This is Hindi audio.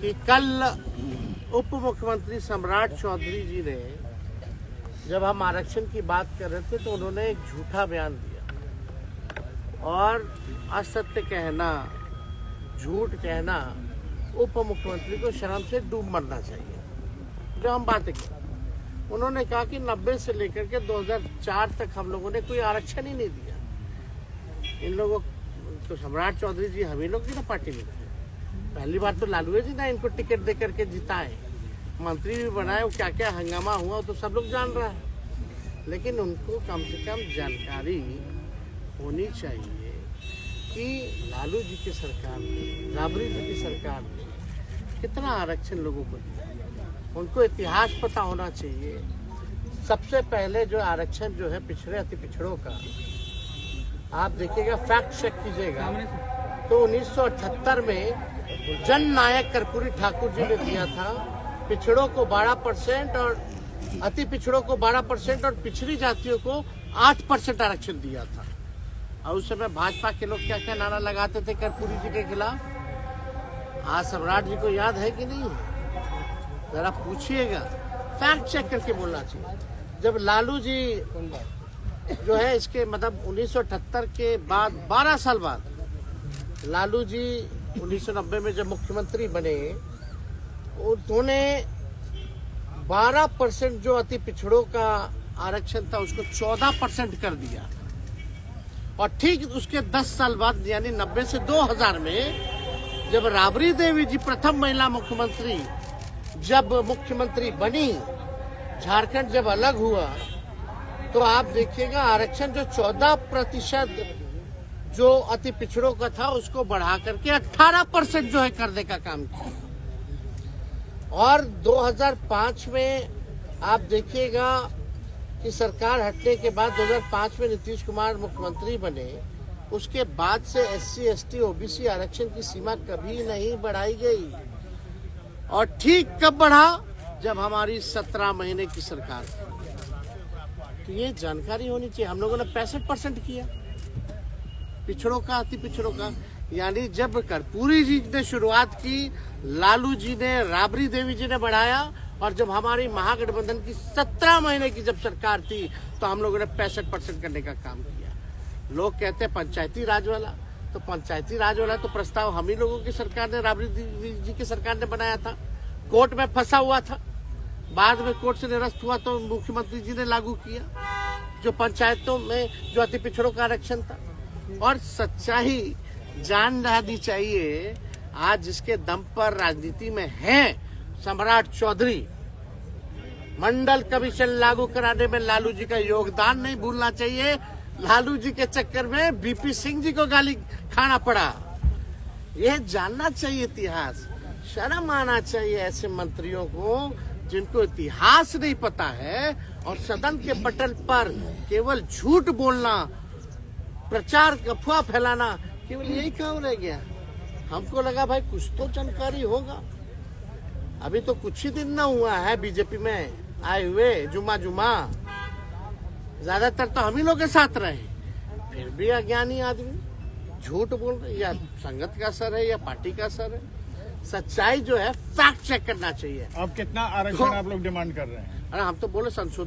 कि कल उप मुख्यमंत्री सम्राट चौधरी जी ने जब हम आरक्षण की बात कर रहे थे तो उन्होंने एक झूठा बयान दिया और असत्य कहना, झूठ कहना, उप मुख्यमंत्री को शर्म से डूब मरना चाहिए। जो हम बातें की, उन्होंने कहा कि 90 से लेकर के 2004 तक हम लोगों ने कोई आरक्षण ही नहीं दिया। इन लोगों तो सम्राट चौधरी जी हम ही लोग की ना पार्टी में थे। पहली बार तो लालू जी ना इनको टिकट दे करके जिताए, मंत्री भी बनाए, वो क्या क्या हंगामा हुआ तो सब लोग जान रहा है। लेकिन उनको कम से कम जानकारी होनी चाहिए कि लालू जी की सरकार ने, राबड़ी जी की सरकार ने कितना आरक्षण लोगों को दिया। उनको इतिहास पता होना चाहिए। सबसे पहले जो आरक्षण जो है पिछड़े अति पिछड़ों का, आप देखिएगा, फैक्ट चेक कीजिएगा, तो 1978 में जन नायक कर्पूरी ठाकुर जी ने दिया था। पिछड़ों को 12% और अति पिछड़ों को 12% और पिछड़ी जातियों को 8% आरक्षण दिया था। और उस समय भाजपा के लोग क्या क्या नारा लगाते थे कर्पूरी जी के खिलाफ। आज सम्राट जी को याद है कि नहीं? जरा पूछिएगा, फैक्ट चेक करके बोलना चाहिए। जब लालू जी जो है इसके मतलब 1978 के बाद 12 साल बाद लालू जी 1990 में जब मुख्यमंत्री बने, उन्होंने 12% जो अति पिछड़ों का आरक्षण था उसको 14% कर दिया। और ठीक उसके 10 साल बाद यानी 90 से 2000 में जब राबड़ी देवी जी प्रथम महिला मुख्यमंत्री जब मुख्यमंत्री बनी, झारखंड जब अलग हुआ, तो आप देखिएगा आरक्षण जो 14% जो अति पिछड़ों का था उसको बढ़ा करके 18% जो है करने का काम किया। और 2005 में आप देखिएगा कि सरकार हटने के बाद 2005 में नीतीश कुमार मुख्यमंत्री बने, उसके बाद से SC, ST, OBC आरक्षण की सीमा कभी नहीं बढ़ाई गई। और ठीक कब बढ़ा? जब हमारी 17 महीने की सरकार थी। तो ये जानकारी होनी चाहिए। हम लोगों ने 65% किया पिछड़ों का, अति पिछड़ों का। यानी जब कर्पूरी जी ने शुरुआत की, लालू जी ने, राबड़ी देवी जी ने बढ़ाया। और जब हमारी महागठबंधन की 17 महीने की जब सरकार थी तो हम लोगों ने 65% करने का काम किया। लोग कहते हैं पंचायती राज वाला, तो पंचायती राज वाला तो प्रस्ताव हम ही लोगों की सरकार ने, राबड़ी जी की सरकार ने बनाया था। कोर्ट में फंसा हुआ था, बाद में कोर्ट से निरस्त हुआ तो मुख्यमंत्री जी ने लागू किया, जो पंचायतों में जो अति पिछड़ों का आरक्षण था। और सच्चाई जान जानी चाहिए। आज जिसके दम पर राजनीति में है सम्राट चौधरी, मंडल कमीशन लागू कराने में लालू जी का योगदान नहीं भूलना चाहिए। लालू जी के चक्कर में BP सिंह जी को गाली खाना पड़ा। यह जानना चाहिए इतिहास। शर्म आना चाहिए ऐसे मंत्रियों को जिनको इतिहास नहीं पता है और सदन के पटल पर केवल झूठ बोलना, प्रचार अफवाह फैलाना, केवल यही काम रह गया। हमको लगा भाई कुछ तो जानकारी होगा। अभी तो कुछ ही दिन ना हुआ है बीजेपी में आए हुए, जुमा ज्यादातर तो हम ही लोग के साथ रहे, फिर भी अज्ञानी आदमी झूठ बोल रहे। या संगत का असर है या पार्टी का असर है। सच्चाई जो है फैक्ट चेक करना चाहिए। अब कितना आरक्षण आप लोग डिमांड कर रहे हैं? अरे हम तो बोले संशोधन